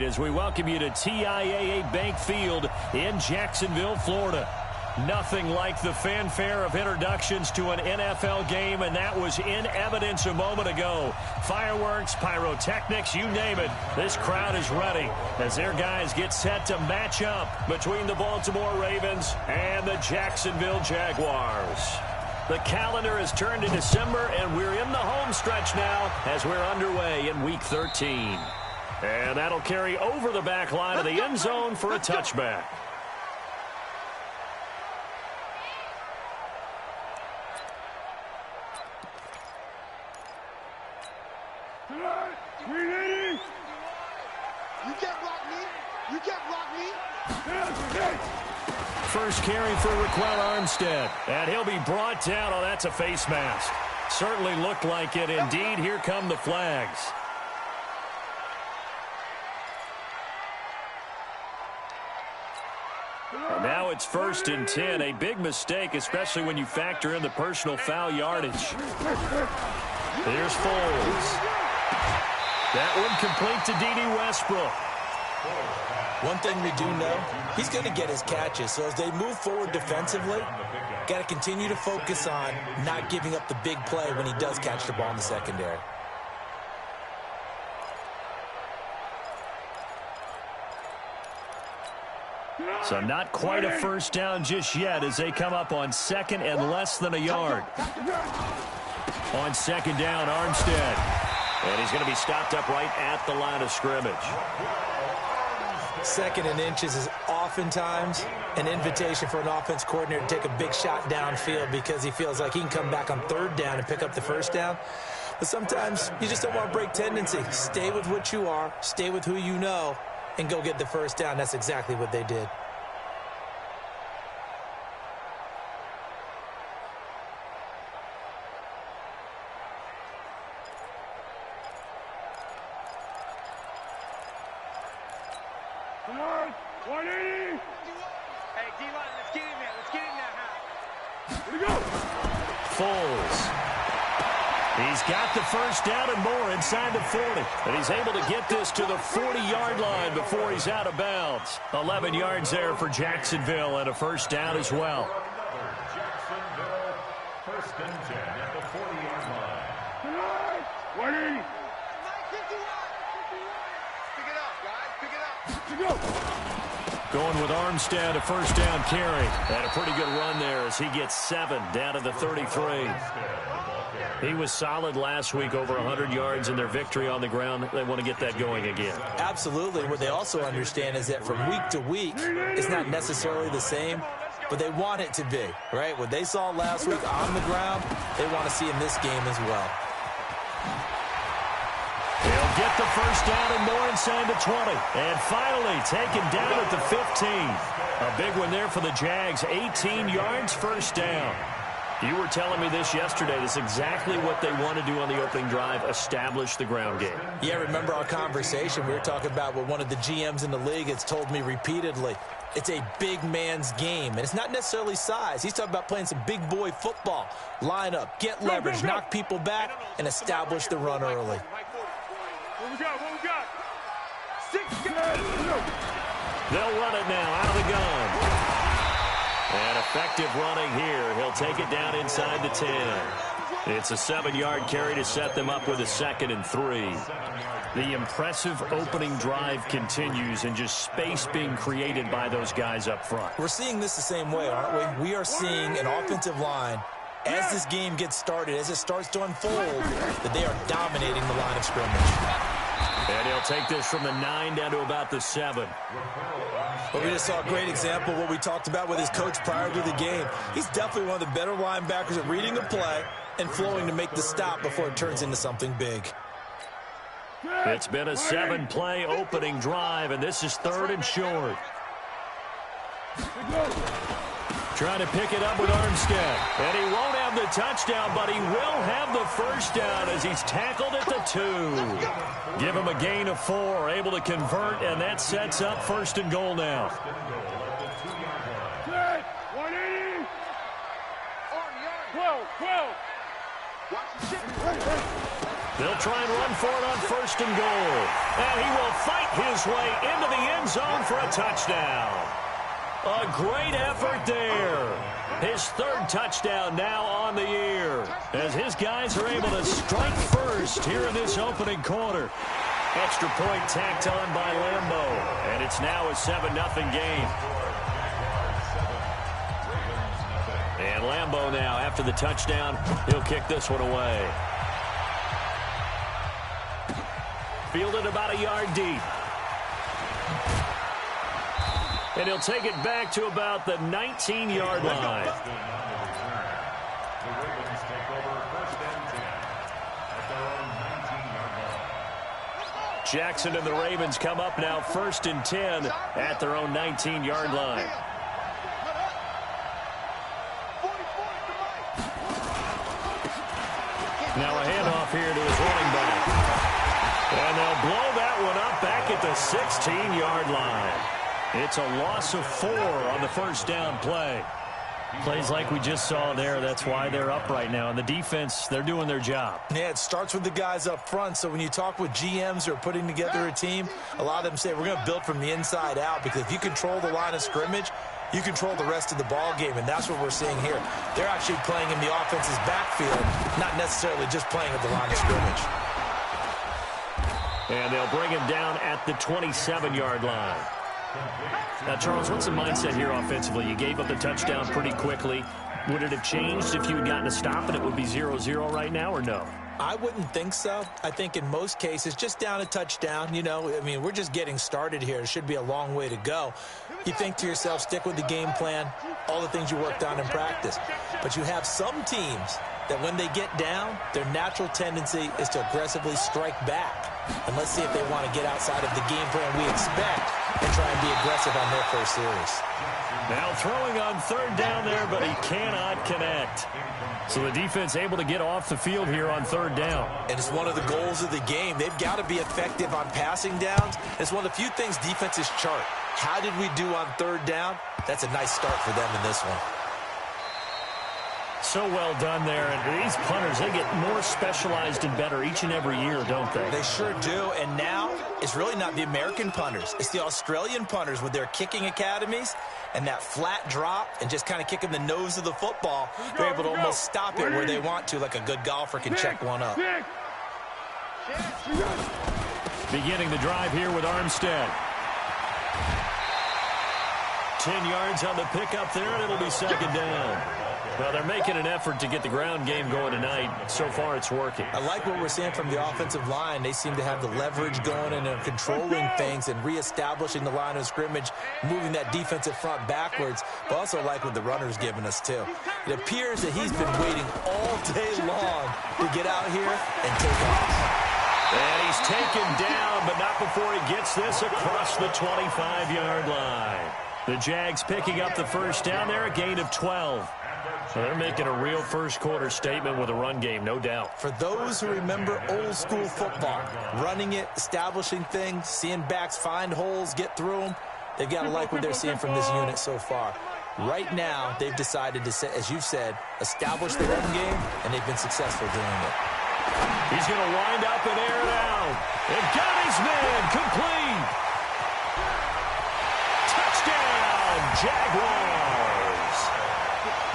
As we welcome you to TIAA Bank Field in Jacksonville, Florida. Nothing like the fanfare of introductions to an NFL game, and that was in evidence a moment ago. Fireworks, pyrotechnics, you name it. This crowd is ready as their guys get set to match up between the Baltimore Ravens and the Jacksonville Jaguars. The calendar has turned to December, and we're in the home stretch now as we're underway in Week 13. And that'll carry over the back line of the end zone for a touchback. You can't block me. You can't block me. First carry for Raquel Armstead. And he'll be brought down. Oh, that's a face mask. Certainly looked like it. Indeed, here come the flags. And now it's 1st and 10. A big mistake, especially when you factor in the personal foul yardage. Here's Foles. That one complete to D.D. Westbrook. One thing we do know, he's going to get his catches. So as they move forward defensively, got to continue to focus on not giving up the big play when he does catch the ball in the secondary. So not quite a first down just yet as they come up on 2nd and less than a yard. On 2nd down, Armstead. And he's going to be stopped up right at the line of scrimmage. 2nd and inches is oftentimes an invitation for an offense coordinator to take a big shot downfield because he feels like he can come back on 3rd down and pick up the 1st down. But sometimes you just don't want to break tendency. Stay with what you are, stay with who you know, and go get the 1st down. That's exactly what they did. He's got the 1st down and more inside the 40. And he's able to get this to the 40-yard line before he's out of bounds. 11 yards there for Jacksonville and a 1st down as well. Jacksonville, 1st and 10 at the 40-yard line. 20. Pick it up, guys. Pick it up. Going with Armstead, a 1st down carry. And a pretty good run there as he gets 7 down to the 33. He was solid last week, over 100 yards in their victory on the ground. They want to get that going again. Absolutely. What they also understand is that from week to week, it's not necessarily the same, but they want it to be, right? What they saw last week on the ground, they want to see in this game as well. They'll get the 1st down and more inside the 20. And finally taken down at the 15. A big one there for the Jags. 18 yards, 1st down. You were telling me this yesterday. This is exactly what they want to do on the opening drive, establish the ground game. Yeah, remember our conversation. We were talking about what one of the GMs in the league has told me repeatedly. It's a big man's game, and it's not necessarily size. He's talking about playing some big boy football. Line up, get leverage, knock people back, and establish the run early. What we got? 6 guys. They'll run it now out of the gun. And effective running here. He'll take it down inside the 10. It's a 7-yard carry to set them up with a 2nd and 3. The impressive opening drive continues and just space being created by those guys up front. We're seeing this the same way, aren't we? We are seeing an offensive line, as this game gets started, as it starts to unfold, that they are dominating the line of scrimmage. And he'll take this from the 9 down to about the 7. But we just saw a great example of what we talked about with his coach prior to the game. He's definitely one of the better linebackers at reading a play and flowing to make the stop before it turns into something big. It's been a 7-play opening drive, and this is 3rd and short. Trying to pick it up with Armstead. And he won't have the touchdown, but he will have the 1st down as he's tackled at the 2. Give him a gain of 4, able to convert, and that sets up 1st and goal now. 180. 12. They'll try and run for it on 1st and goal. And he will fight his way into the end zone for a touchdown. A great effort there. His third touchdown now on the year, as his guys are able to strike first here in this opening quarter. Extra point tacked on by Lambo, and it's now a 7-0 game. And Lambo now, after the touchdown, he'll kick this one away. Fielded about a yard deep. And he'll take it back to about the 19-yard line. The Ravens take over first and 10 at their own 19-yard line. Jackson and the Ravens come up now first and 10 at their own 19-yard line. Now a handoff here to his running back. And they'll blow that one up back at the 16-yard line. It's a loss of 4 on the first down play. Plays like we just saw there. That's why they're up right now. And the defense, they're doing their job. Yeah, it starts with the guys up front. So when you talk with GMs who are putting together a team, a lot of them say we're going to build from the inside out, because if you control the line of scrimmage, you control the rest of the ball game, and that's what we're seeing here. They're actually playing in the offense's backfield, not necessarily just playing at the line of scrimmage. And they'll bring him down at the 27-yard line. Now, Charles, what's the mindset here offensively? You gave up the touchdown pretty quickly. Would it have changed if you had gotten a stop and it would be 0-0 right now, or no? I wouldn't think so. I think in most cases, just down a touchdown, you know, I mean, we're just getting started here. It should be a long way to go. You think to yourself, stick with the game plan, all the things you worked on in practice. But you have some teams that when they get down, their natural tendency is to aggressively strike back. And let's see if they want to get outside of the game plan we expect and try and be aggressive on their first series. Now throwing on third down there, but he cannot connect. So the defense able to get off the field here on third down. And it's one of the goals of the game. They've got to be effective on passing downs. It's one of the few things defenses chart. How did we do on third down? That's a nice start for them in this one. So well done there. And these punters, they get more specialized and better each and every year, don't they? They sure do. And now it's really not the American punters. It's the Australian punters with their kicking academies and that flat drop and just kind of kicking the nose of the football. They're able to almost stop it where they want to, like a good golfer can check one up. Beginning the drive here with Armstead. 10 yards on the pickup there, and it'll be second down. Well, they're making an effort to get the ground game going tonight. So far, it's working. I like what we're seeing from the offensive line. They seem to have the leverage going and are controlling things and reestablishing the line of scrimmage, moving that defensive front backwards. But also like what the runner's giving us, too. It appears that he's been waiting all day long to get out here and take off. And he's taken down, but not before he gets this across the 25-yard line. The Jags picking up the first down there, a gain of 12. So they're making a real first-quarter statement with a run game, no doubt. For those who remember old-school football, running it, establishing things, seeing backs find holes, get through them, they've got to like what they're seeing from this unit so far. Right now, they've decided to, as you've said, establish the run game, and they've been successful doing it. He's going to wind up and air it out. And got his man complete. Touchdown, Jaguars.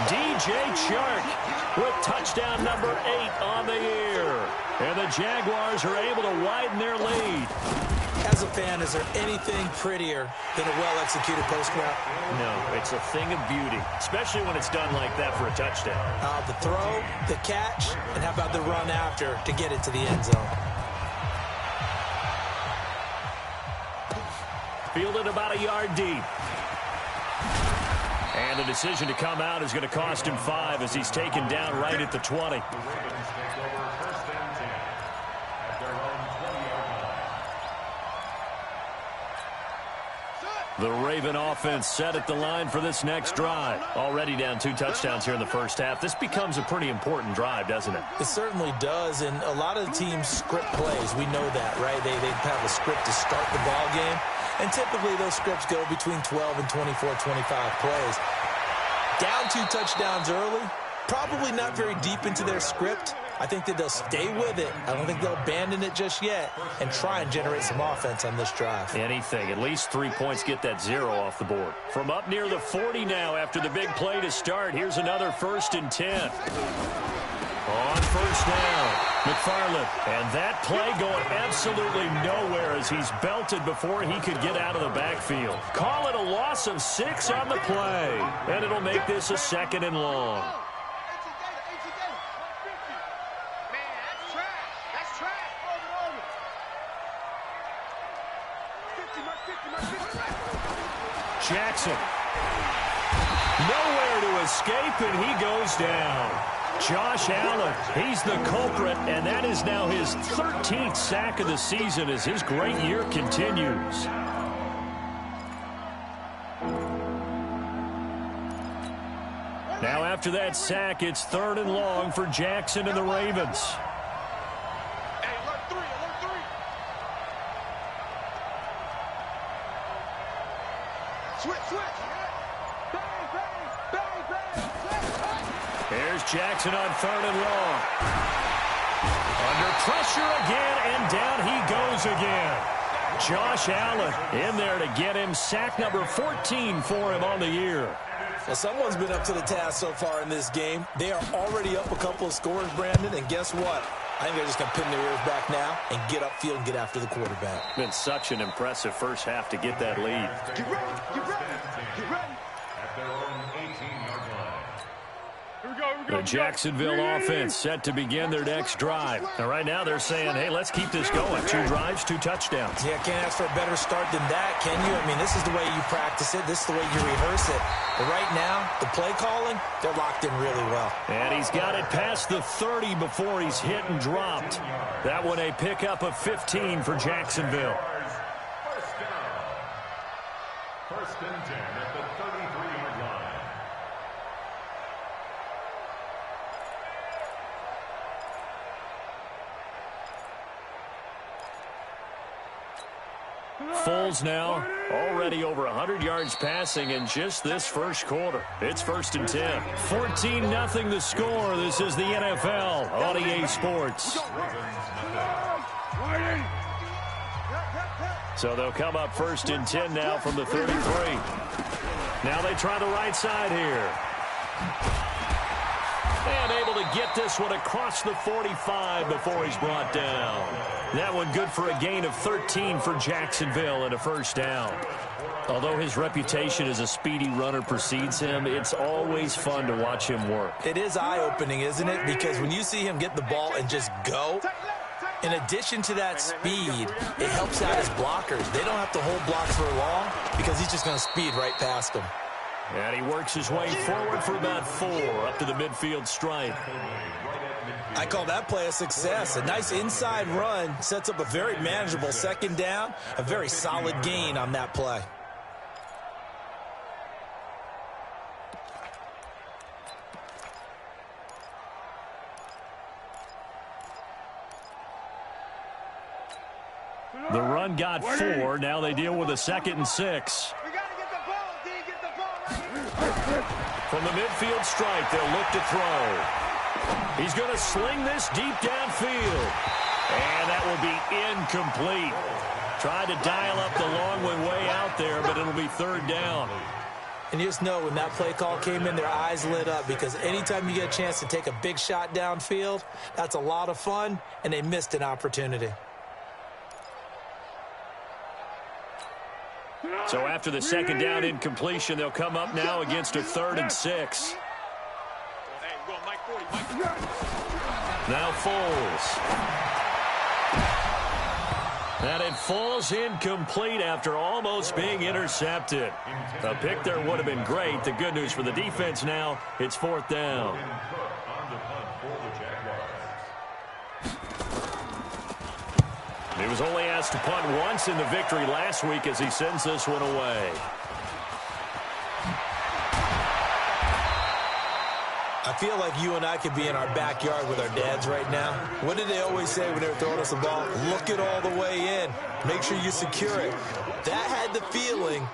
DJ Chark with touchdown number 8 on the year. And the Jaguars are able to widen their lead. As a fan, is there anything prettier than a well-executed post route? No, it's a thing of beauty, especially when it's done like that for a touchdown. The throw, the catch, and how about the run after to get it to the end zone? Fielded about a yard deep. And the decision to come out is going to cost him 5 as he's taken down right at the 20. The Raven offense set at the line for this next drive. Already down 2 touchdowns here in the first half. This becomes a pretty important drive, doesn't it? It certainly does, and a lot of the teams script plays. We know that, right? They have a script to start the ball game, and typically those scripts go between 12 and 24, 25 plays. Down 2 touchdowns early, probably not very deep into their script, I think that they'll stay with it. I don't think they'll abandon it just yet and try and generate some offense on this drive. Anything. At least 3 points, get that 0 off the board. From up near the 40 now after the big play to start. Here's another 1st and 10. On first down, McFarland. And that play going absolutely nowhere as he's belted before he could get out of the backfield. Call it a loss of 6 on the play. And it'll make this a 2nd and long. Jackson. Nowhere to escape, and he goes down. Josh Allen, he's the culprit, and that is now his 13th sack of the season as his great year continues. Now after that sack, it's 3rd and long for Jackson and the Ravens. Here's Jackson on 3rd and long. Under pressure again, and down he goes again. Josh Allen in there to get him sack number 14 for him on the year. Well, someone's been up to the task so far in this game. They are already up a couple of scores, Brandon, and guess what? I think they're just going to pin their ears back now and get upfield and get after the quarterback. Been such an impressive first half to get that lead. Get ready, get ready, get ready. At their own 18-yard line. The Jacksonville offense set to begin their next drive. Now, right now they're saying, hey, let's keep this going. 2 drives, 2 touchdowns. Yeah, can't ask for a better start than that, can you? I mean, this is the way you practice it. This is the way you rehearse it. But right now, the play calling, they're locked in really well. And he's got it past the 30 before he's hit and dropped. That one a pickup of 15 for Jacksonville. First down. 1st and 10 at the 33-yard line. Foles now already over 100 yards passing in just this first quarter. It's 1st and 10. 14-0 the score. This is the NFL on EA Sports. So they'll come up 1st and 10 now from the 33. Now they try the right side here. And able to get this one across the 45 before he's brought down. That one good for a gain of 13 for Jacksonville and a 1st down. Although his reputation as a speedy runner precedes him, it's always fun to watch him work. It is eye-opening, isn't it? Because when you see him get the ball and just go, in addition to that speed, it helps out his blockers. They don't have to hold blocks for long because he's just going to speed right past them. And he works his way forward for about 4 up to the midfield stripe. I call that play a success. A nice inside run sets up a very manageable 2nd down, a very solid gain on that play. The run got 4. Now they deal with a 2nd and 6. We got to get the ball, D. Get the ball right here. From the midfield stripe, they'll look to throw. He's going to sling this deep downfield. And that will be incomplete. Tried to dial up the long one way out there, but it'll be 3rd down. And you just know when that play call came in, their eyes lit up because anytime you get a chance to take a big shot downfield, that's a lot of fun, and they missed an opportunity. So after the 2nd down incompletion, they'll come up now against a 3rd and 6. Now Foles. And it falls incomplete after almost being intercepted. A pick there would have been great. The good news for the defense now, it's 4th down. He was only asked to punt once in the victory last week as he sends this one away. I feel like you and I could be in our backyard with our dads right now. What did they always say when they were throwing us the ball? Look it all the way in. Make sure you secure it. That had the feeling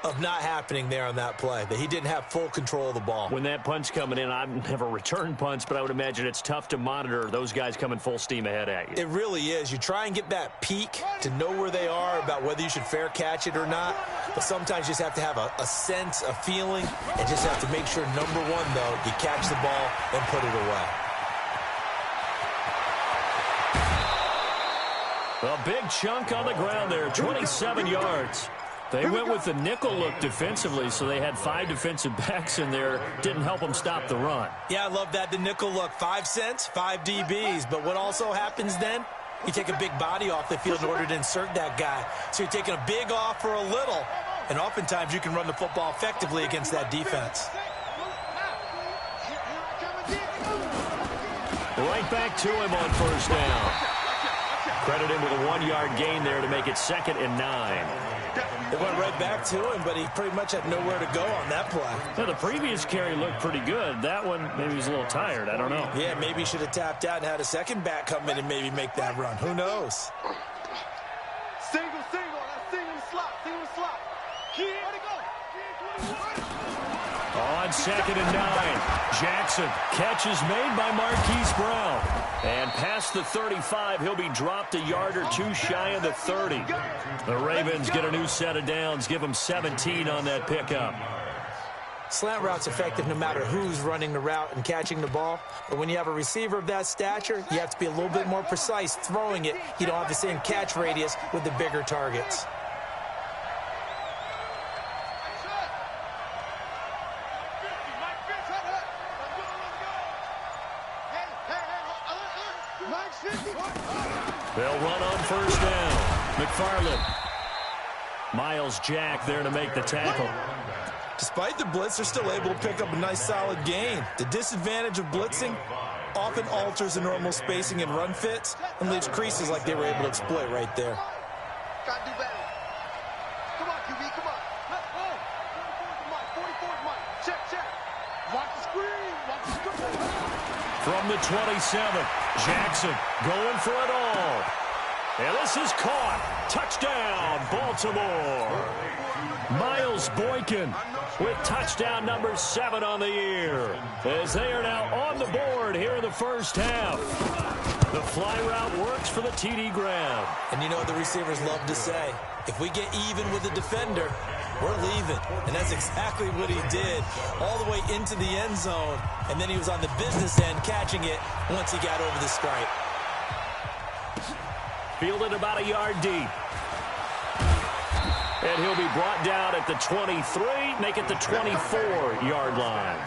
of not happening there on that play, that he didn't have full control of the ball. When that punch coming in, I've never returned punch, but I would imagine it's tough to monitor those guys coming full steam ahead at you. It really is. You try and get that peek to know where they are about whether you should fair catch it or not, but sometimes you just have to have a sense, a feeling, and just have to make sure, number one, though, you catch the ball and put it away. A big chunk on the ground there, 27 yards. They went with the nickel look defensively, so they had 5 defensive backs in there. Didn't help them stop the run. Yeah, I love that, the nickel look. 5 cents, 5 DBs. But what also happens then? You take a big body off the field in order to insert that guy. So you're taking a big off for a little. And oftentimes you can run the football effectively against that defense. Right back to him on first down. Credit him with a 1-yard gain there to make it 2nd and 9. They went right back to him, but he pretty much had nowhere to go on that play. Now, the previous carry looked pretty good. That one, maybe he's a little tired. I don't know. Yeah, maybe he should have tapped out and had a second back come in and maybe make that run. Who knows? Single, single slot. Where'd it go? On 2nd and 9, Jackson. Catch is made by Marquise Brown. And past the 35, he'll be dropped a yard or 2 shy of the 30. The Ravens get a new set of downs, give them 17 on that pickup. Slant route's effective no matter who's running the route and catching the ball. But when you have a receiver of that stature, you have to be a little bit more precise throwing it. You don't have the same catch radius with the bigger targets. They'll run on first down. McFarland. Miles Jack there to make the tackle. Despite the blitz, they're still able to pick up a nice solid gain. The disadvantage of blitzing often alters the normal spacing and run fits and leaves creases like they were able to exploit right there. Gotta do better. Come on, QB, come on. Let's go. Mike, 44 Mike. Check. Watch the screen. From the 27, Jackson going for it all. And this is caught. Touchdown, Baltimore. Miles Boykin with touchdown number 7 on the year, as they are now on the board here in the first half. The fly route works for the TD grab. And you know what the receivers love to say? If we get even with the defender, we're leaving. And that's exactly what he did, all the way into the end zone. And then he was on the business end catching it once he got over the stripe. Fielded about a yard deep. And he'll be brought down at the 23, make it the 24-yard line.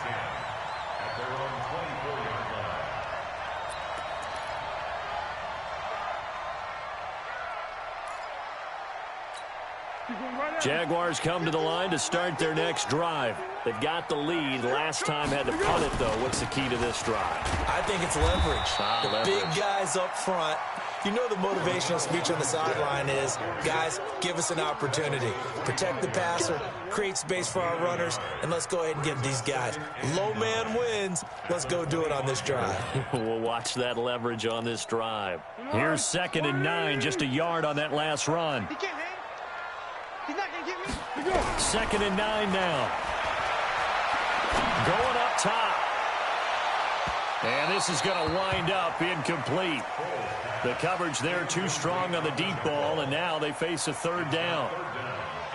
Jaguars come to the line to start their next drive. They've got the lead. Last time had to punt it, though. What's the key to this drive? I think it's leverage. Big guys up front. You know the motivational speech on the sideline is, guys, give us an opportunity. Protect the passer, create space for our runners, and let's go ahead and give these guys. Low man wins. Let's go do it on this drive. We'll watch that leverage on this drive. Here's 2nd and 9, just a yard on that last run. He can't hang. He's not going to get me. 2nd and 9 now. Going up top. And this is going to wind up incomplete. The coverage there too strong on the deep ball, and now they face a 3rd down.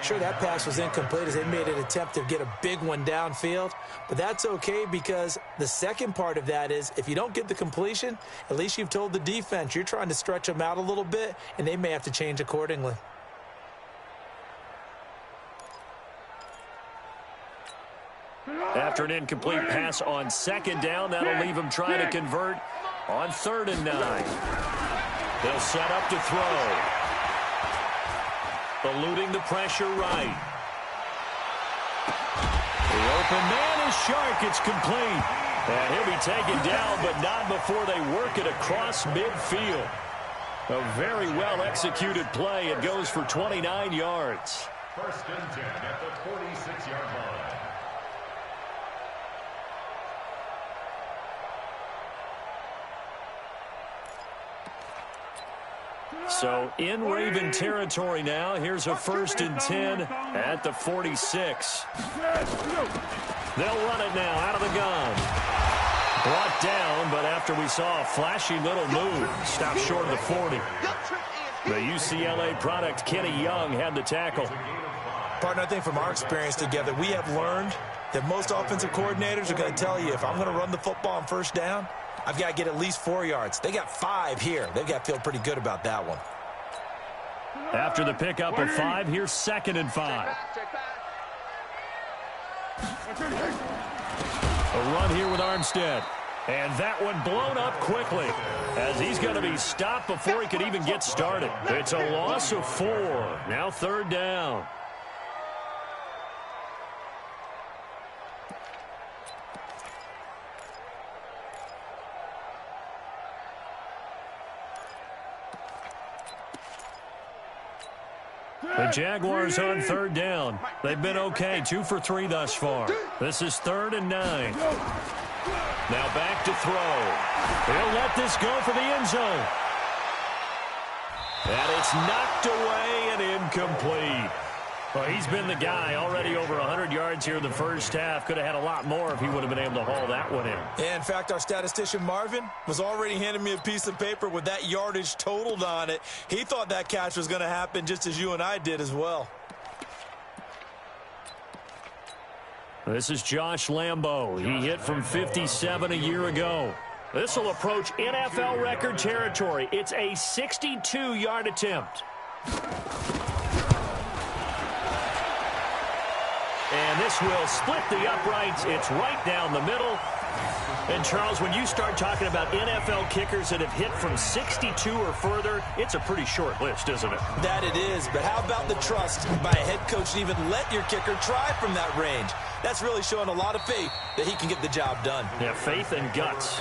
Sure, that pass was incomplete as they made an attempt to get a big one downfield, but that's okay because the second part of that is if you don't get the completion, at least you've told the defense you're trying to stretch them out a little bit, and they may have to change accordingly. After an incomplete pass on 2nd down, that'll leave them trying to convert on 3rd and 9. They'll set up to throw. Eluding the pressure right. The open man is Shark. It's complete. And he'll be taken down, but not before they work it across midfield. A very well-executed play. It goes for 29 yards. 1st and 10 at the 46-yard line. So in Raven territory now. Here's a 1st and 10 at the 46. They'll run it now out of the gun. Brought down, but after we saw a flashy little move, stopped short of the 40. The UCLA product, Kenny Young, had the tackle. Partner, I think from our experience together, we have learned that most offensive coordinators are going to tell you, if I'm going to run the football on 1st down, I've got to get at least 4 yards. They got 5 here. They've got to feel pretty good about that one. After the pickup of 5, here's 2nd and 5. A run here with Armstead. And that one blown up quickly as he's going to be stopped before he could even get started. It's a loss of 4. Now 3rd down. The Jaguars on 3rd down. They've been okay, 2 for 3 thus far. This is 3rd and 9. Now back to throw. He'll let this go for the end zone. And it's knocked away and incomplete. Well, he's been the guy already over 100 yards here in the first half. Could have had a lot more if he would have been able to haul that one in. Yeah, in fact, our statistician Marvin was already handing me a piece of paper with that yardage totaled on it. He thought that catch was going to happen just as you and I did as well. This is Josh Lambo. He hit from 57 a year ago. This will approach NFL record territory. It's a 62-yard attempt. And this will split the uprights. It's right down the middle. And, Charles, when you start talking about NFL kickers that have hit from 62 or further, it's a pretty short list, isn't it? That it is. But how about the trust by a head coach to even let your kicker try from that range? That's really showing a lot of faith that he can get the job done. Yeah, faith and guts.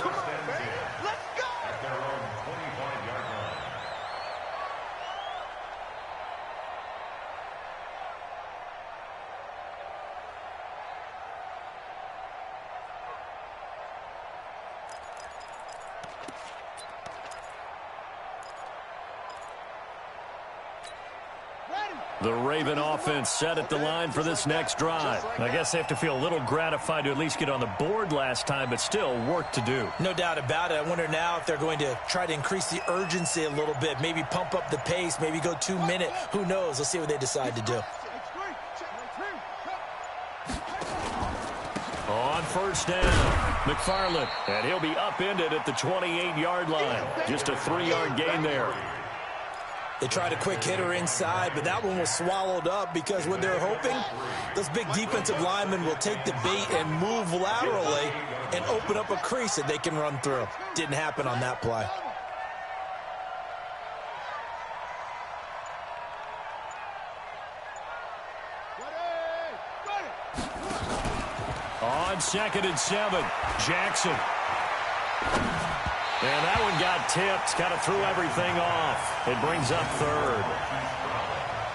The Raven offense set at the line for this next drive. I guess they have to feel a little gratified to at least get on the board last time, but still work to do. No doubt about it. I wonder now if they're going to try to increase the urgency a little bit, maybe pump up the pace, maybe go 2 minute. Who knows? Let's see what they decide to do. On 1st down, McFarland, and he'll be upended at the 28-yard line. Just a 3-yard gain there. They tried a quick hitter inside, but that one was swallowed up because what they're hoping, those big defensive linemen will take the bait and move laterally and open up a crease that they can run through. Didn't happen on that play. On 2nd and 7, Jackson. And that one got tipped, kind of threw everything off. It brings up 3rd.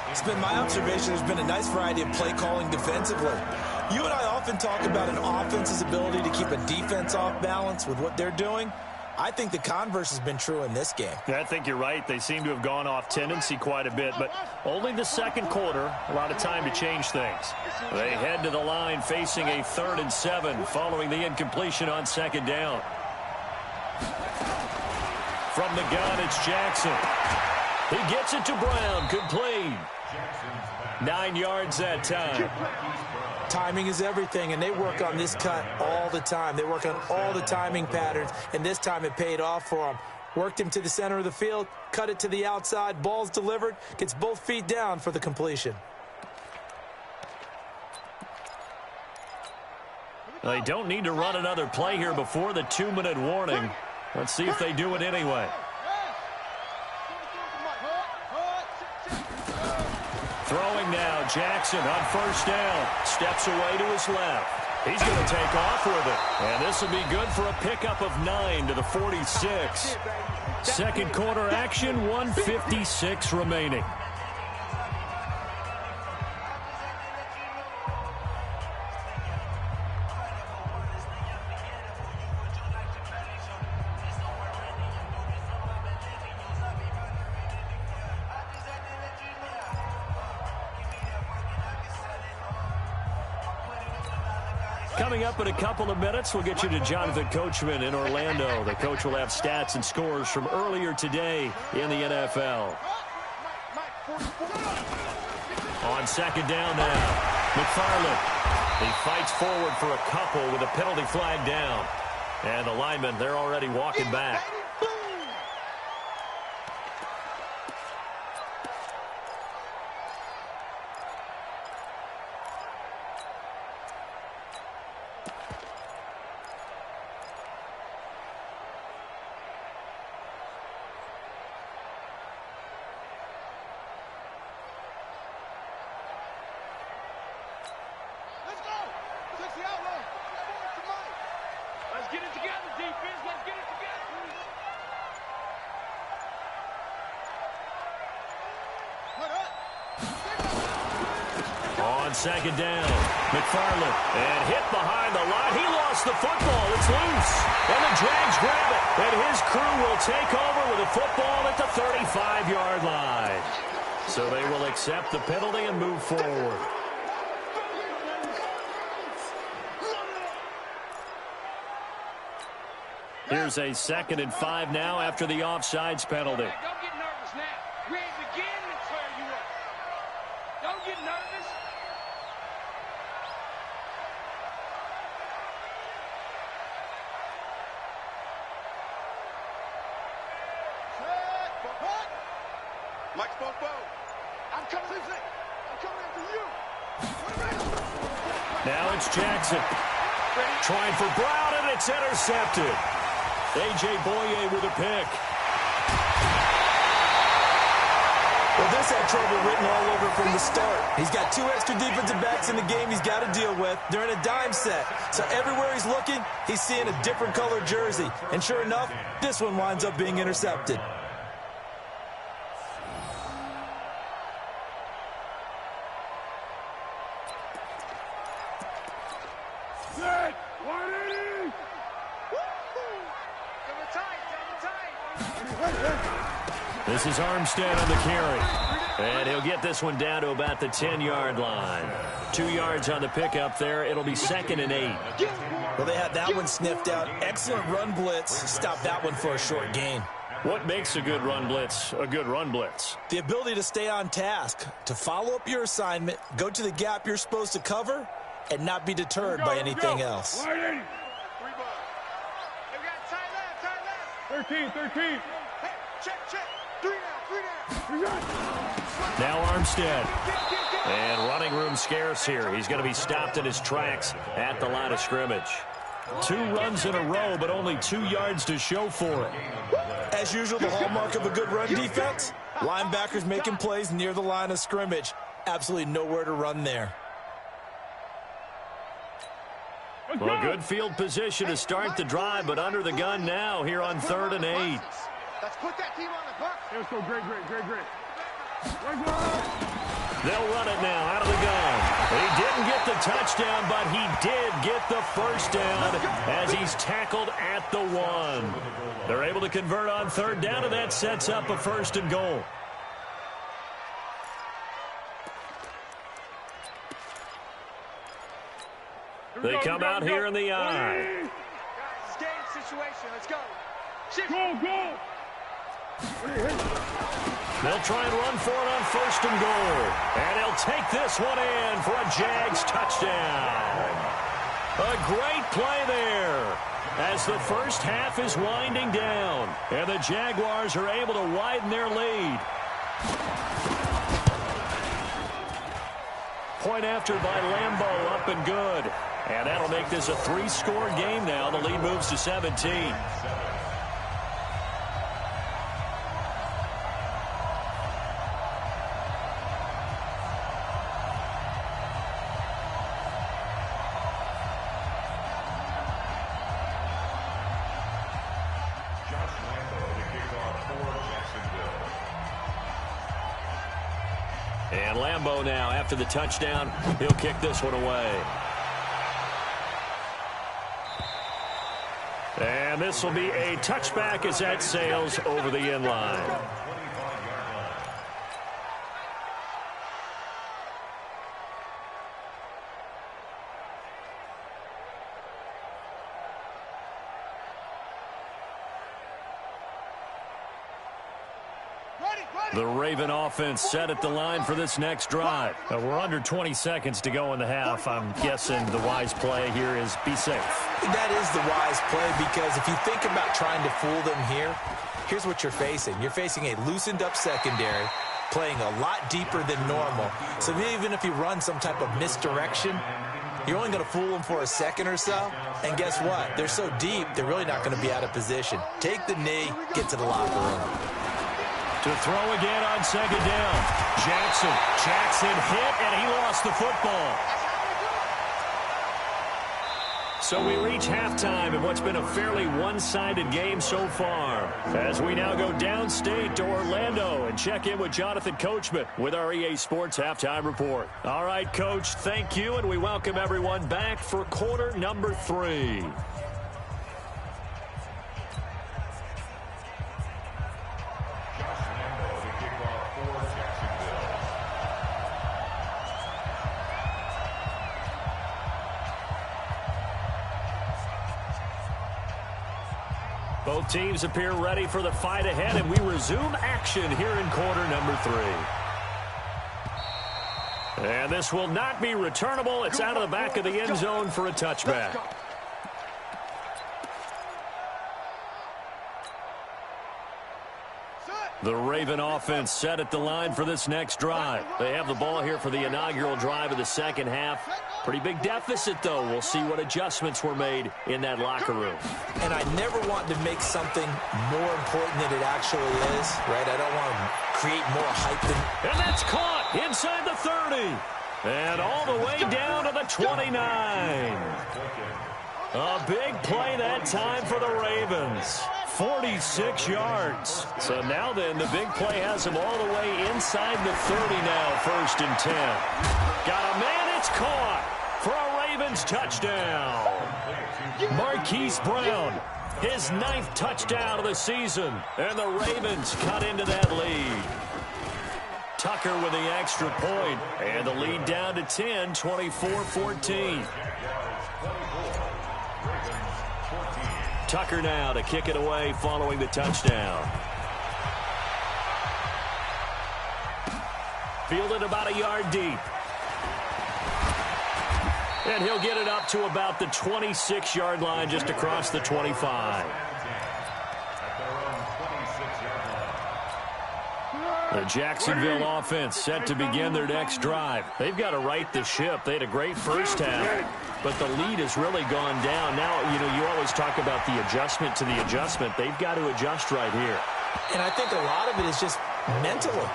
It's been my observation there's been a nice variety of play calling defensively. You and I often talk about an offense's ability to keep a defense off balance with what they're doing. I think the converse has been true in this game. Yeah, I think you're right. They seem to have gone off tendency quite a bit, but only the 2nd quarter, a lot of time to change things. They head to the line facing a 3rd and 7 following the incompletion on 2nd down. From the gun, it's Jackson. He gets it to Brown, complete. 9 yards that time. Timing is everything, and they work on this cut all the time. They work on all the timing patterns, and this time it paid off for them. Worked him to the center of the field, cut it to the outside, ball's delivered, gets both feet down for the completion. They don't need to run another play here before the 2-minute warning. Let's see if they do it anyway. Throwing now, Jackson on 1st down. Steps away to his left. He's going to take off with it. And this will be good for a pickup of 9 to the 46. 2nd quarter action, 1:56 remaining. Coming up in a couple of minutes, we'll get you to Jonathan Coachman in Orlando. The coach will have stats and scores from earlier today in the NFL. On second down now, McFarland. He fights forward for a couple with a penalty flag down. And the linemen, they're already walking back. On second down, McFarland, and hit behind the line. He lost the football. It's loose. And the Jags grab it. And his crew will take over with the football at the 35-yard line. So they will accept the penalty and move forward. Here's a 2nd and 5 now after the offsides penalty. Don't get nervous now. We ain't beginning to tear you up. Don't get nervous. Mike Spoke. I'm coming after you. Now it's Jackson. Trying for Brown, and it's intercepted. A.J. Boye with a pick. Well, this had trouble written all over from the start. He's got 2 extra defensive backs in the game he's got to deal with. They're in a dime set. So everywhere he's looking, he's seeing a different colored jersey. And sure enough, this one winds up being intercepted. This is Armstead on the carry. And he'll get this one down to about the 10-yard line. 2 yards on the pickup there. It'll be 2nd and 8. Well, they had that one sniffed out. Excellent run blitz. Stop that one for a short gain. What makes a good run blitz a good run blitz? The ability to stay on task, to follow up your assignment, go to the gap you're supposed to cover, and not be deterred by anything else. 13. Hey, check. 3 down. Now Armstead. And running room scarce here. He's going to be stopped in his tracks at the line of scrimmage. 2 runs in a row, but only 2 yards to show for it. As usual, the hallmark of a good run defense, linebackers making plays near the line of scrimmage. Absolutely nowhere to run there. Well, good field position to start the drive, but under the gun now here on 3rd and 8. Let's put that team on the bus. Let's go, great. They'll run it now out of the gun. He didn't get the touchdown, but he did get the first down as he's tackled at the 1. They're able to convert on 3rd down, and that sets up a 1st and goal. They come out here in the eye. Guys, it's game situation. Let's go. Go. They'll try and run for it on 1st and goal. And he'll take this one in for a Jags touchdown. A great play there as the first half is winding down. And the Jaguars are able to widen their lead. Point after by Lambeau, up and good. And that'll make this a 3-score game now. The lead moves to 17. And Lambeau now, after the touchdown, he'll kick this one away. And this will be a touchback as that sails over the end line. The Raven offense set at the line for this next drive. We're under 20 seconds to go in the half. I'm guessing the wise play here is be safe. That is the wise play, because if you think about trying to fool them here, here's what you're facing. You're facing a loosened up secondary, playing a lot deeper than normal. So even if you run some type of misdirection, you're only going to fool them for a second or so. And guess what? They're so deep, they're really not going to be out of position. Take the knee, get to the locker room. To throw again on second down. Jackson hit, and he lost the football. So we reach halftime in what's been a fairly one-sided game so far, as we now go downstate to Orlando and check in with Jonathan Coachman with our EA Sports Halftime Report. All right, Coach, thank you, and we welcome everyone back for quarter number 3. Both teams appear ready for the fight ahead, and we resume action here in quarter number 3. And this will not be returnable. It's out of the back of the end zone for a touchback. The Raven offense set at the line for this next drive. They have the ball here for the inaugural drive of the second half. Pretty big deficit, though. We'll see what adjustments were made in that locker room. And I never want to make something more important than it actually is, right? I don't want to create more hype than... And that's caught inside the 30. And all the way down to the 29. A big play that time for the Ravens. 46 yards. So now then, the big play has him all the way inside the 30 now, 1st and 10. Got a man, it's caught for a Ravens touchdown. Marquise Brown, his 9th touchdown of the season, and the Ravens cut into that lead. Tucker with the extra point, and the lead down to 10, 24-14. Tucker now to kick it away following the touchdown. Fielded about a yard deep. And he'll get it up to about the 26-yard line, just across the 25. The Jacksonville offense set to begin their next drive. They've got to right the ship. They had a great first half, but the lead has really gone down. Now, you always talk about the adjustment to the adjustment. They've got to adjust right here. And I think a lot of it is just mentally.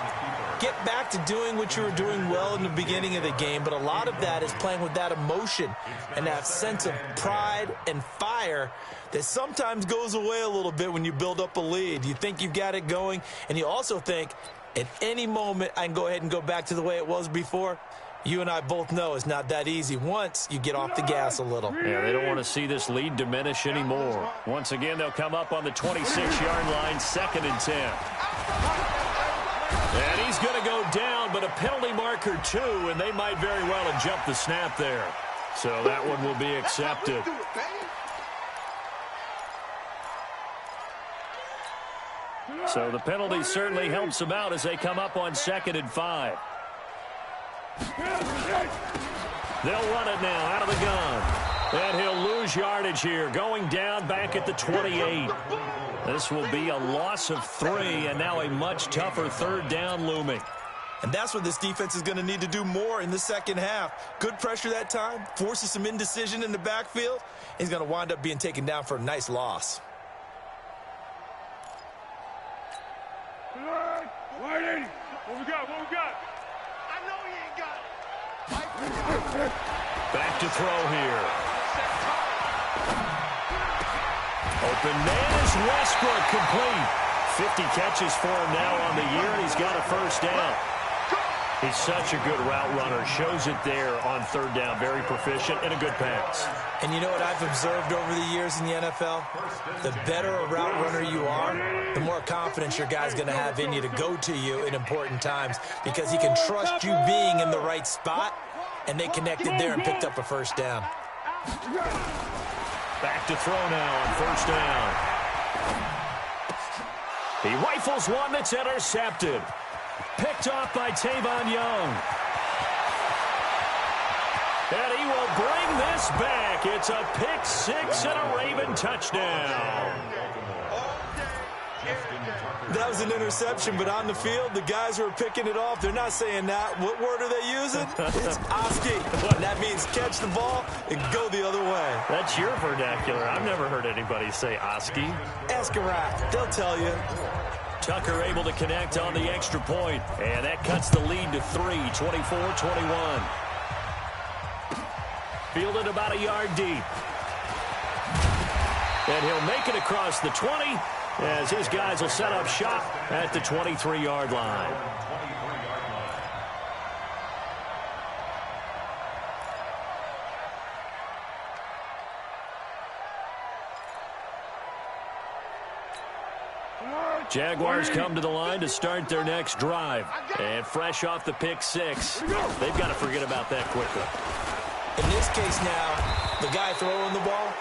Get back to doing what you were doing well in the beginning of the game, but a lot of that is playing with that emotion and that sense of pride and fire that sometimes goes away a little bit when you build up a lead. You think you've got it going, and you also think at any moment I can go ahead and go back to the way it was before. You and I both know it's not that easy once you get off the gas a little. Yeah, they don't want to see this lead diminish anymore. Once again, they'll come up on the 26-yard line, 2nd and 10. And he's going to go down, but a penalty marker, too, and they might very well have jumped the snap there. So that one will be accepted. So the penalty certainly helps them out as they come up on 2nd and 5. They'll run it now out of the gun. And he'll lose yardage here, going down back at the 28. This will be a loss of 3, and now a much tougher 3rd down looming. And that's what this defense is going to need to do more in the second half. Good pressure that time, forces some indecision in the backfield. He's going to wind up being taken down for a nice loss. What we got? What we got? I know he ain't got it. Back to throw here. Open man is Westbrook, complete. 50 catches for him now on the year, and he's got a 1st down. He's such a good route runner. Shows it there on 3rd down. Very proficient and a good pass. And you know what I've observed over the years in the NFL? The better a route runner you are, the more confidence your guy's going to have in you to go to you in important times, because he can trust you being in the right spot, and they connected there and picked up a 1st down. Back to throw now on 1st down. He rifles one that's intercepted. Picked off by Tavon Young. And he will bring this back. It's a pick six and a Raven touchdown. That was an interception, but on the field, the guys who are picking it off, they're not saying that. What word are they using? It's Oski. And that means catch the ball and go the other way. That's your vernacular. I've never heard anybody say Oski. Ask around. They'll tell you. Tucker able to connect on the extra point, and that cuts the lead to 3, 24-21. Fielded about a yard deep. And he'll make it across the 20 as his guys will set up shop at the 23-yard line. Jaguars come to the line to start their next drive. And fresh off the pick six, they've got to forget about that quickly. In this case now, the guy throwing the ball,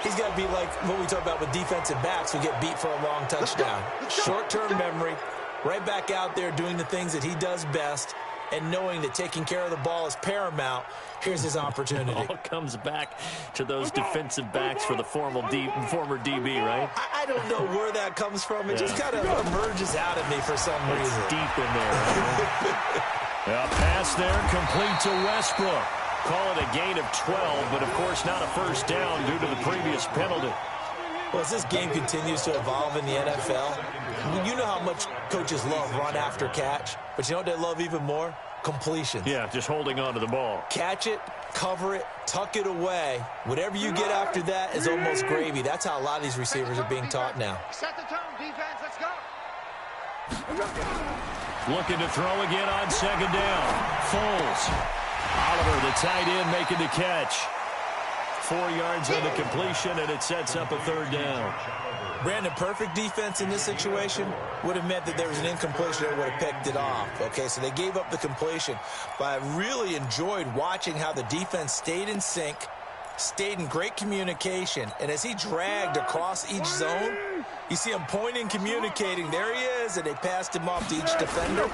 he's got to be like what we talk about with defensive backs who get beat for a long touchdown. Short-term memory, right back out there doing the things that he does best, and knowing that taking care of the ball is paramount. Here's his opportunity. It all comes back to those defensive backs for the former DB, right? I don't know where that comes from. It just kind of emerges out of me for some reason. It's deep in there. A pass there complete to Westbrook. Call it a gain of 12, but of course not a first down due to the previous penalty. Well, as this game continues to evolve in the NFL, you know how much coaches love run after catch, but you know what they love even more? Completion. Yeah, just holding on to the ball. Catch it, cover it, tuck it away. Whatever you get after that is almost gravy. That's how a lot of these receivers are being taught now. Set the tone, defense. Let's go. Looking to throw again on second down. Foles. Oliver, the tight end, making the catch. 4 yards on the completion, and it sets up a third down. Brandon, perfect defense in this situation would have meant that there was an incompletion that would have picked it off. Okay, so they gave up the completion. But I really enjoyed watching how the defense stayed in sync, stayed in great communication, and as he dragged across each zone, you see him pointing, communicating. There he is, and they passed him off to each defender.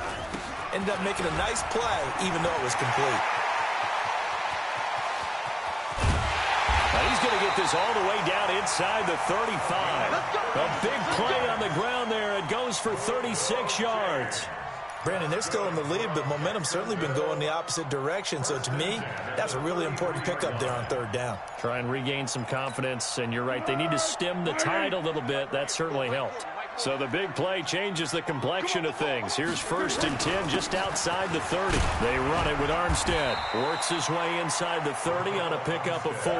Ended up making a nice play, even though it was complete. He's going to get this all the way down inside the 35. A big play on the ground there. It goes for 36 yards. Brandon, they're still in the lead, but momentum's certainly been going the opposite direction. So to me, that's a really important pickup there on third down. Try and regain some confidence, and you're right. They need to stem the tide a little bit. That certainly helped. So the big play changes the complexion of things. Here's 1st and 10 just outside the 30. They run it with Armstead. Works his way inside the 30 on a pickup of 4.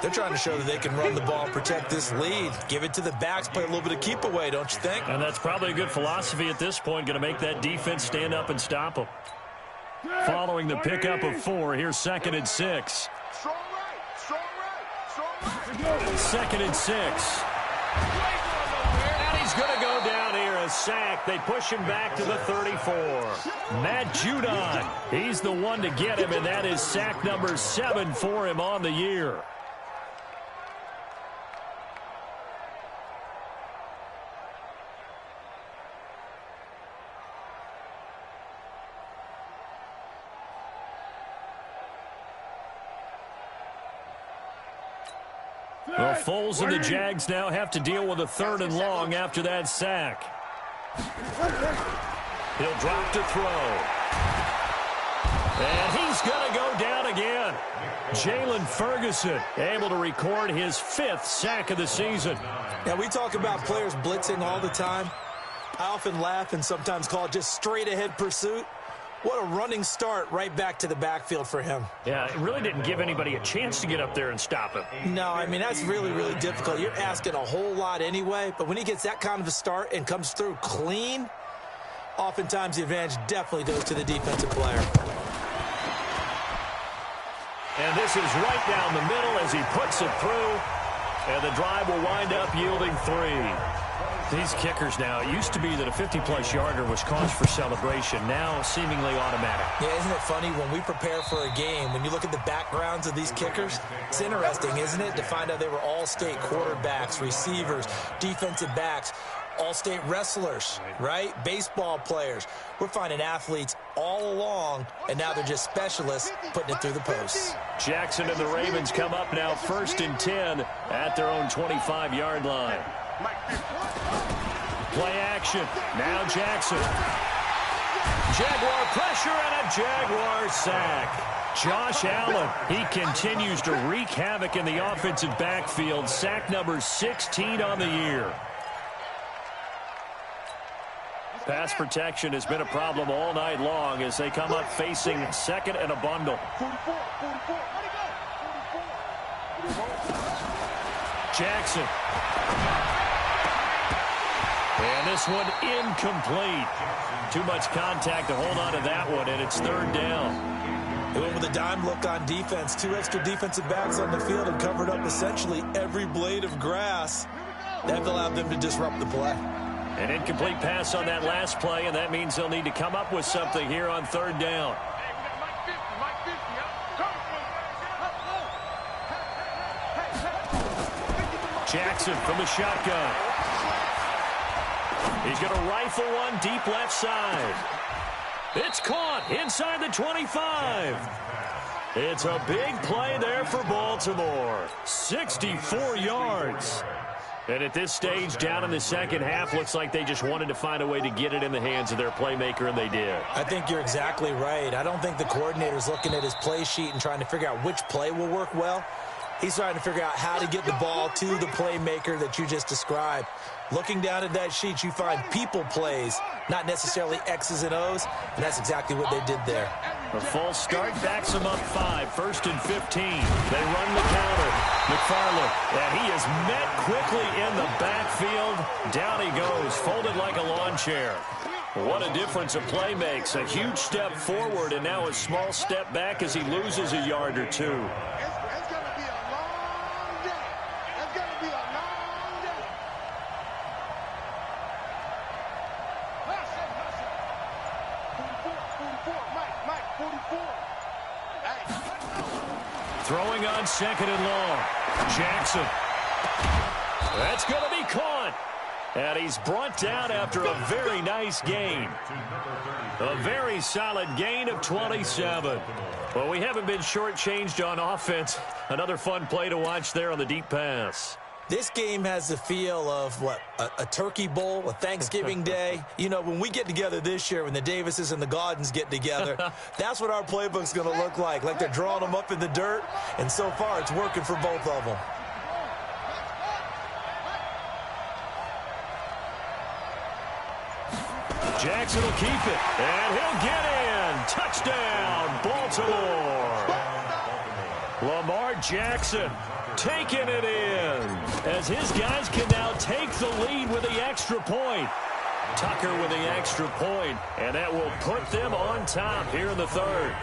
They're trying to show that they can run the ball and protect this lead. Give it to the backs, play a little bit of keep away, don't you think? And that's probably a good philosophy at this point. Going to make that defense stand up and stop them. Following the pickup of 4, here's 2nd and 6. Strong right, strong right, strong right. 2nd and 6. He's going to go down here, a sack. They push him back to the 34. Matt Judon, he's the one to get him, and that is sack number 7 for him on the year. Well, Foles and the Jags now have to deal with a 3rd and long after that sack. He'll drop to throw. And he's going to go down again. Jalen Ferguson able to record his 5th sack of the season. Now, we talk about players blitzing all the time. I often laugh and sometimes call it just straight-ahead pursuit. What a running start right back to the backfield for him. Yeah, it really didn't give anybody a chance to get up there and stop him. No, I mean, that's really, really difficult. You're asking a whole lot anyway, but when he gets that kind of a start and comes through clean, oftentimes the advantage definitely goes to the defensive player. And this is right down the middle as he puts it through, and the drive will wind up yielding 3. These kickers now, it used to be that a 50-plus yarder was cause for celebration. Now, seemingly automatic. Yeah, isn't it funny? When we prepare for a game, when you look at the backgrounds of these kickers, it's interesting, isn't it, to find out they were all-state quarterbacks, receivers, defensive backs. all-state wrestlers, right? Baseball players. We're finding athletes all along, and now they're just specialists putting it through the posts. Jackson and the Ravens come up now 1st and 10 at their own 25-yard line. Play action. Now Jackson. Jaguar pressure and a Jaguar sack. Josh Allen, he continues to wreak havoc in the offensive backfield. Sack number 16 on the year. Pass protection has been a problem all night long as they come up facing second and a bundle. Jackson. And this one incomplete. Too much contact to hold on to that one, and it's 3rd down. They went with a dime look on defense. 2 extra defensive backs on the field and covered up essentially every blade of grass. That allowed them to disrupt the play. An incomplete pass on that last play, and that means they'll need to come up with something here on 3rd down. Jackson from the shotgun. He's going to rifle one deep left side. It's caught inside the 25. It's a big play there for Baltimore. 64 yards. And at this stage, down in the second half, looks like they just wanted to find a way to get it in the hands of their playmaker, and they did. I think you're exactly right. I don't think the coordinator's looking at his play sheet and trying to figure out which play will work well. He's trying to figure out how to get the ball to the playmaker that you just described. Looking down at that sheet, you find people plays, not necessarily X's and O's, and that's exactly what they did there. A false start backs them up 5, 1st and 15. They run the counter. McFarland, and he is met quickly in the backfield. Down he goes, folded like a lawn chair. What a difference a play makes. A huge step forward and now a small step back as he loses a yard or two. It's going to be a long day. It's going to be a long day. Hustle, hustle. 44, Mike, 44. Hey. Throwing on 2nd and long. Jackson. That's going to be caught. And he's brought down after a very nice gain. A very solid gain of 27. Well, we haven't been shortchanged on offense. Another fun play to watch there on the deep pass. This game has the feel of, what, a turkey bowl, a Thanksgiving day. You know, when we get together this year, when the Davises and the Gaudens get together, that's what our playbook's going to look like they're drawing them up in the dirt, and so far it's working for both of them. Jackson will keep it, and he'll get in. Touchdown, Baltimore. Lamar Jackson taking it in as his guys can now take the lead with the extra point. Tucker with the extra point, and that will put them on top here in the 3rd.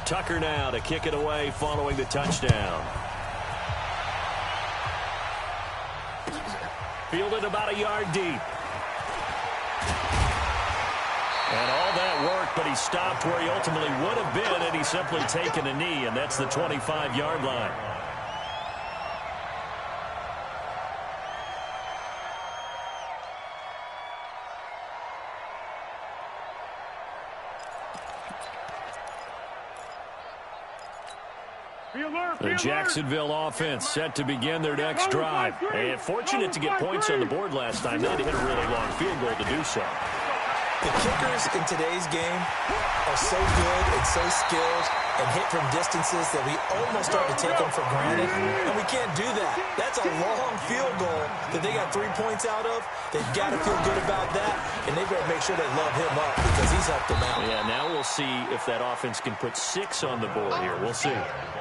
Tucker now to kick it away following the touchdown. Fielded about a yard deep. And all that work, but he stopped where he ultimately would have been, and he's simply taken a knee, and that's the 25-yard line. The Jacksonville offense set to begin their next drive. And fortunate to get points on the board last time. They had to hit a really long field goal to do so. The kickers in today's game are so good and so skilled and hit from distances that we almost start to take them for granted. And we can't do that. That's a long field goal that they got 3 points out of. They've got to feel good about that, and they better make sure they love him up because he's helped them out. Yeah, now we'll see if that offense can put 6 on the board here. We'll see.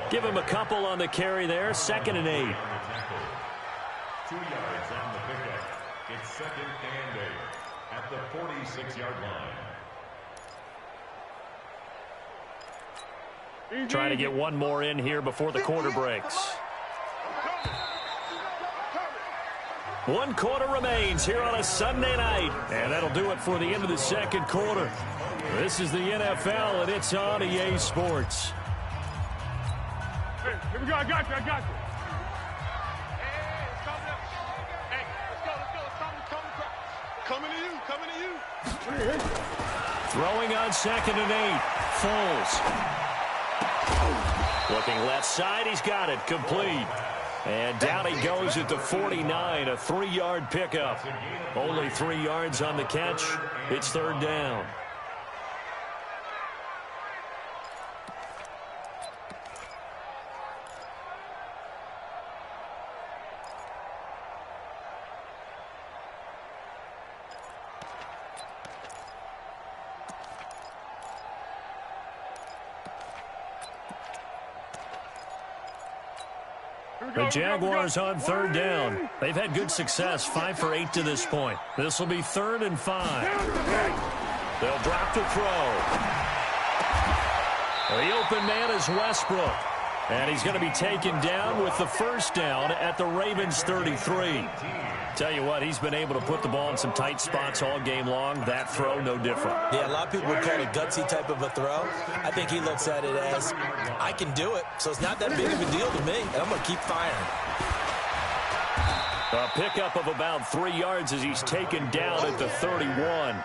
Give him a couple on the carry there. 2nd and 8. 2 yards on the pickup. It's 2nd and 8 at the 46-yard line. Trying to get one more in here before the quarter breaks. 1 quarter remains here on a Sunday night. And that'll do it for the end of the 2nd quarter. This is the NFL, and it's on EA Sports. Hey, here we go. I got you. Hey, it's coming up. Hey, let's go. It's coming to you. Throwing on 2nd and 8. Foles. Looking left side. He's got it. Complete. And down he goes at the 49. A 3-yard pickup. Only 3 yards on the catch. It's 3rd down. The Jaguars on 3rd down. They've had good success, 5 for 8 to this point. This will be 3rd and 5. They'll drop to throw. The open man is Westbrook. And he's going to be taken down with the 1st down at the Ravens 33. Tell you what, he's been able to put the ball in some tight spots all game long. That throw, no different. Yeah, a lot of people would call it a gutsy type of a throw. I think he looks at it as, I can do it, so it's not that big of a deal to me, and I'm going to keep firing. A pickup of about 3 yards as he's taken down at the 31.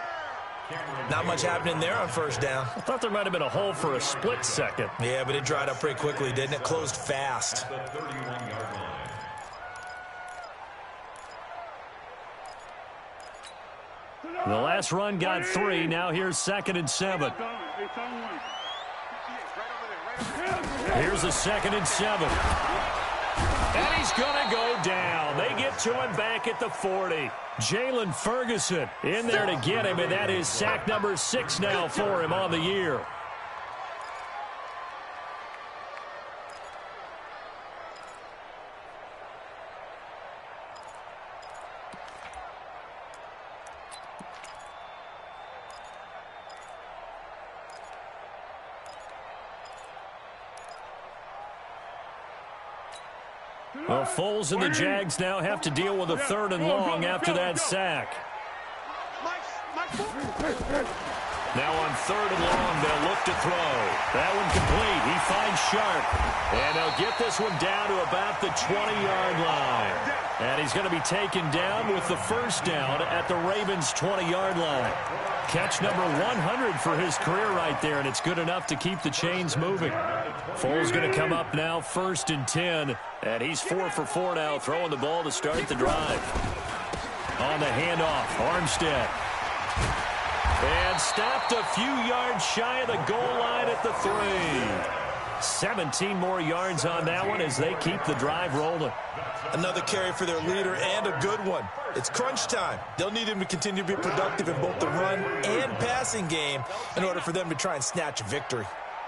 Not much happening there on 1st down. I thought there might have been a hole for a split second. Yeah, but it dried up pretty quickly, didn't it? Closed fast. The last run got 3. Now here's 2nd and 7. Here's a 2nd and 7. And he's going to go down. They get to him back at the 40. Jalen Ferguson in there to get him, and that is sack number 6 now for him on the year. Well, Foles and the Jags now have to deal with a 3rd and long after that sack. Now on 3rd and long, they'll look to throw. That one complete. He finds Sharp. And they'll get this one down to about the 20-yard line. And he's going to be taken down with the 1st down at the Ravens' 20-yard line. Catch number 100 for his career right there, and it's good enough to keep the chains moving. Foles going to come up now, 1st and 10, and he's 4 for 4 now, throwing the ball to start the drive. On the handoff, Armstead. And stopped a few yards shy of the goal line at the 3. 17 more yards on that one as they keep the drive rolling. Another carry for their leader and a good one. It's crunch time. They'll need him to continue to be productive in both the run and passing game in order for them to try and snatch a victory.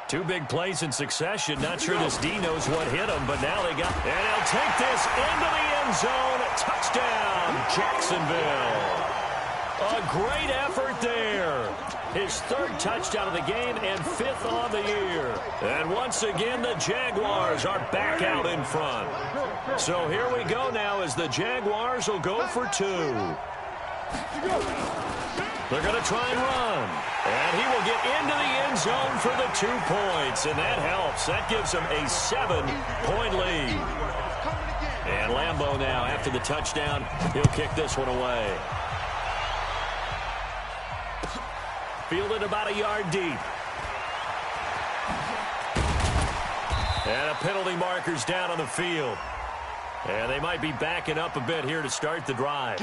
2 big plays in succession. Not sure this D knows what hit him, but now they got... And they'll take this into the end zone. Touchdown, Jacksonville. A great effort there. His 3rd touchdown of the game and 5th on the year. And once again, the Jaguars are back out in front. So here we go now as the Jaguars will go for 2. They're going to try and run. And he will get into the end zone for the 2 points. And that helps. That gives him a 7-point lead. And Lambeau now, after the touchdown, he'll kick this one away. Fielded about a yard deep. And a penalty marker's down on the field. And they might be backing up a bit here to start the drive.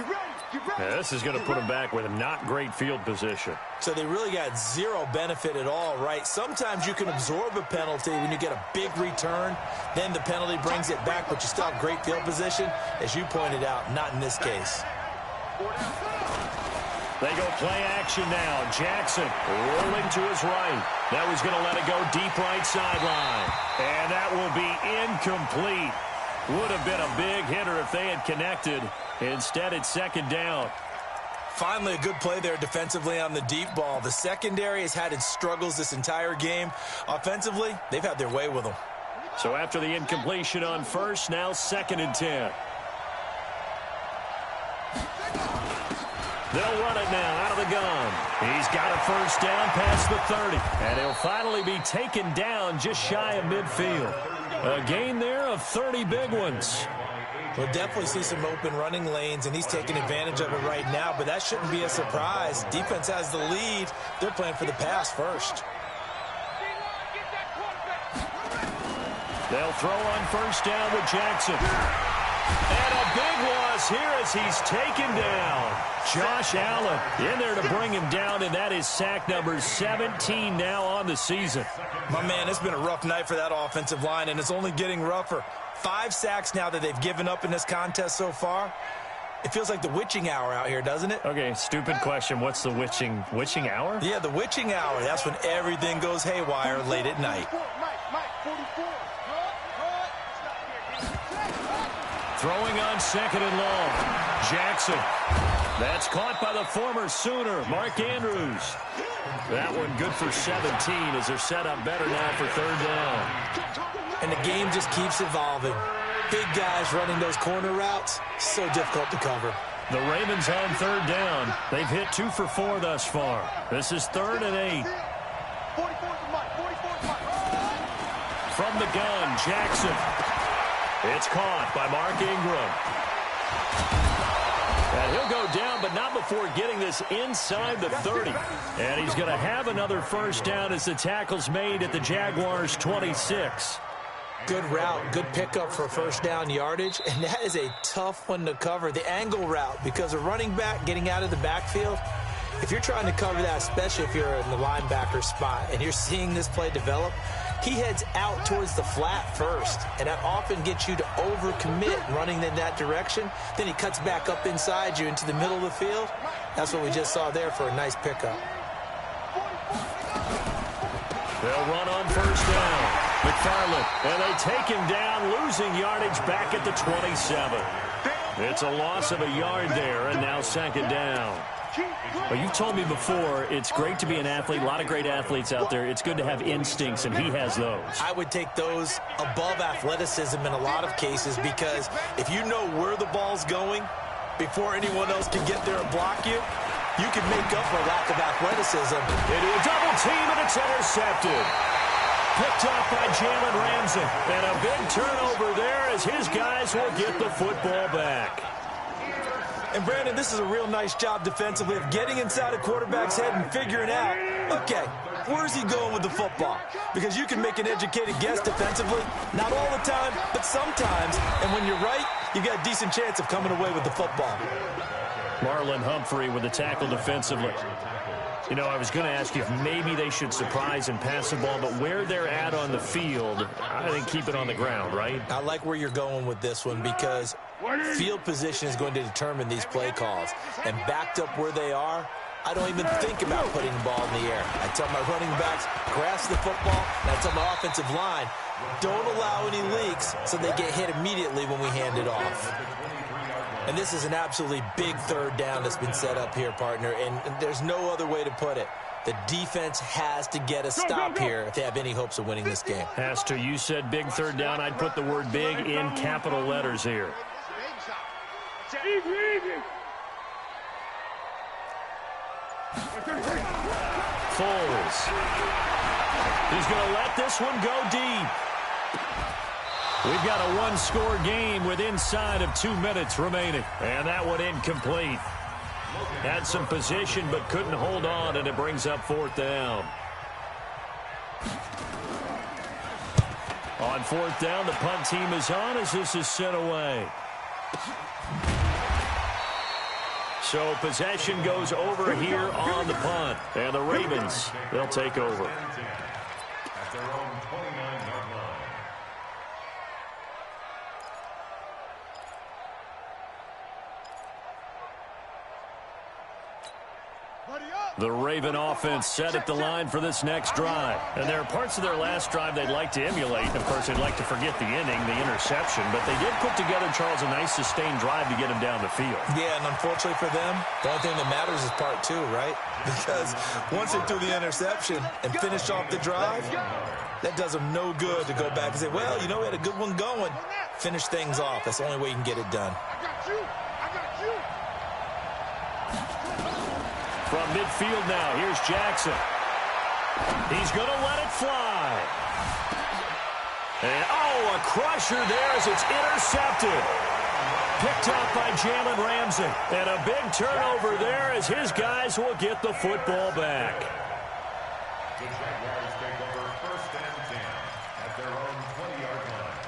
Now, this is going to put them back with a not great field position. So they really got 0 benefit at all, right? Sometimes you can absorb a penalty when you get a big return. Then the penalty brings it back, but you still have great field position. As you pointed out, not in this case. They go play action now. Jackson rolling to his right. Now he's going to let it go deep right sideline. And that will be incomplete. Would have been a big hitter if they had connected. Instead, it's 2nd down. Finally, a good play there defensively on the deep ball. The secondary has had its struggles this entire game. Offensively, they've had their way with them. So after the incompletion on 1st, now 2nd and 10. They'll run it now out of the gun. He's got a first down past the 30. And he'll finally be taken down just shy of midfield. A gain there of 30 big ones. We'll definitely see some open running lanes, and he's taking advantage of it right now, but that shouldn't be a surprise. Defense has the lead. They're playing for the pass first. They'll throw on first down with Jackson. And a big loss here as he's taken down. Josh Allen in there to bring him down, and that is sack number 17 now on the season. My man, it's been a rough night for that offensive line, and it's only getting rougher. 5 sacks now that they've given up in this contest so far. It feels like the witching hour out here, doesn't it? Okay, stupid question. What's the witching hour? Yeah, the witching hour. That's when everything goes haywire late at night. Throwing on second and long. Jackson. That's caught by the former Sooner, Mark Andrews. That one good for 17 as they're set up better now for third down. And the game just keeps evolving. Big guys running those corner routes, so difficult to cover. The Ravens on third down. They've hit 2 for 4 thus far. This is 3rd and 8. From the gun, Jackson. It's caught by Mark Ingram. And he'll go down, but not before getting this inside the 30. And he's going to have another first down as the tackle's made at the Jaguars' 26. Good route, good pickup for first down yardage, and that is a tough one to cover. The angle route, because a running back getting out of the backfield, if you're trying to cover that, especially if you're in the linebacker spot and you're seeing this play develop, he heads out towards the flat first, and that often gets you to overcommit running in that direction. Then he cuts back up inside you into the middle of the field. That's what we just saw there for a nice pickup. They'll run on first down. McFarland, and they take him down, losing yardage back at the 27. It's a loss of a yard there, and now second down. Well, you've told me before, it's great to be an athlete. A lot of great athletes out there. It's good to have instincts, and he has those. I would take those above athleticism in a lot of cases, because if you know where the ball's going before anyone else can get there and block you, you can make up for lack of athleticism. Into a double team, and it's intercepted. Picked up by Jalen Ramsey. And a big turnover there as his guys will get the football back. And, Brandon, this is a real nice job defensively of getting inside a quarterback's head and figuring out, okay, where's he going with the football? Because you can make an educated guess defensively, not all the time, but sometimes. And when you're right, you got a decent chance of coming away with the football. Marlon Humphrey with the tackle defensively. You know, I was going to ask you if maybe they should surprise and pass the ball, but where they're at on the field, I think keep it on the ground, right? I like where you're going with this one, because field position is going to determine these play calls. And backed up where they are, I don't even think about putting the ball in the air. I tell my running backs, grasp the football, and I tell my offensive line, don't allow any leaks so they get hit immediately when we hand it off. And this is an absolutely big third down that's been set up here, partner, and there's no other way to put it. The defense has to get a stop here if they have any hopes of winning this game. Has to. You said big third down. I'd put the word big in capital letters here. Foles. He's going to let this one go deep. We've got a one-score game with inside of 2 minutes remaining. And that one incomplete. Had some position but couldn't hold on, and it brings up fourth down. On fourth down, the punt team is on as this is sent away. So possession goes over here on the punt. And the Ravens, they'll take over. At their own 29-yard line. The Raven offense set at the line for this next drive. And there are parts of their last drive they'd like to emulate. Of course, they'd like to forget the inning, the interception. But they did put together, Charles, a nice sustained drive to get him down the field. Yeah, and unfortunately for them, the only thing that matters is part two, right? Because once they threw the interception and finished off the drive, that does them no good to go back and say, well, you know, we had a good one going. Finish things off. That's the only way you can get it done. I got you. From midfield now, here's Jackson. He's going to let it fly. And, oh, a crusher there as it's intercepted. Picked up by Jalen Ramsey. And a big turnover there as his guys will get the football back. The Jaguars take over 1st and 10 at their own 20-yard line.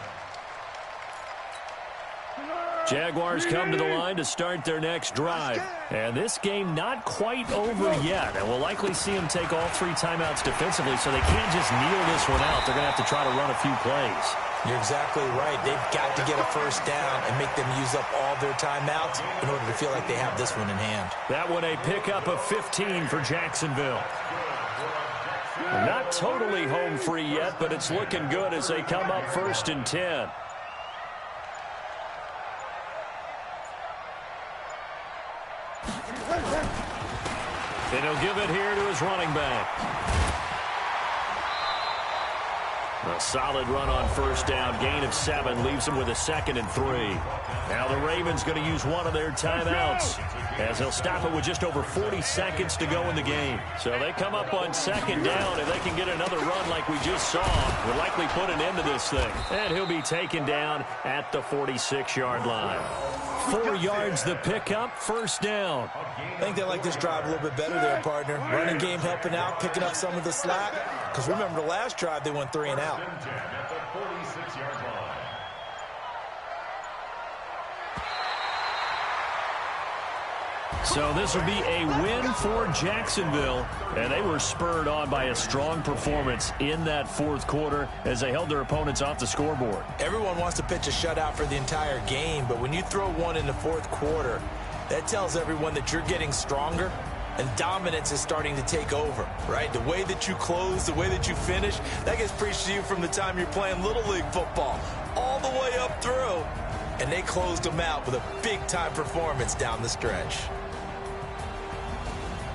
Jaguars come to the line to start their next drive. And this game not quite over yet. And we'll likely see them take all 3 timeouts defensively, so they can't just kneel this one out. They're going to have to try to run a few plays. You're exactly right. They've got to get a first down and make them use up all their timeouts in order to feel like they have this one in hand. That one a pickup of 15 for Jacksonville. Not totally home free yet, but it's looking good as they come up 1st and 10. And he'll give it here to his running back. A solid run on 1st down. Gain of 7 leaves him with a 2nd and 3. Now the Ravens going to use one of their timeouts as they'll stop it with just over 40 seconds to go in the game. So they come up on 2nd down. If they can get another run like we just saw, will likely put an end to this thing. And he'll be taken down at the 46-yard line. 4 yards the pickup, 1st down. I think they like this drive a little bit better there, partner. Running game helping out, picking up some of the slack. Because remember, the last drive they went 3 and out. At the 46-yard line. So this will be a win for Jacksonville, and they were spurred on by a strong performance in that 4th quarter as they held their opponents off the scoreboard. Everyone wants to pitch a shutout for the entire game, but when you throw one in the 4th quarter, that tells everyone that you're getting stronger and dominance is starting to take over, right? The way that you close, the way that you finish, that gets preached to you from the time you're playing Little League football all the way up through. And they closed them out with a big-time performance down the stretch.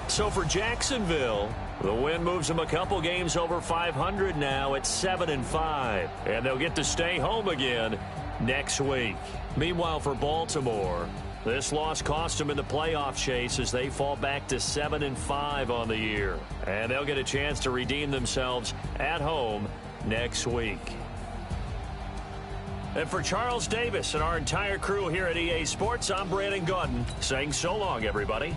So for Jacksonville, the win moves them a couple games over 500 now at 7-5. And they'll get to stay home again next week. Meanwhile, for Baltimore, this loss cost them in the playoff chase as they fall back to 7-5 on the year. And they'll get a chance to redeem themselves at home next week. And for Charles Davis and our entire crew here at EA Sports, I'm Brandon Gaudin saying so long, everybody.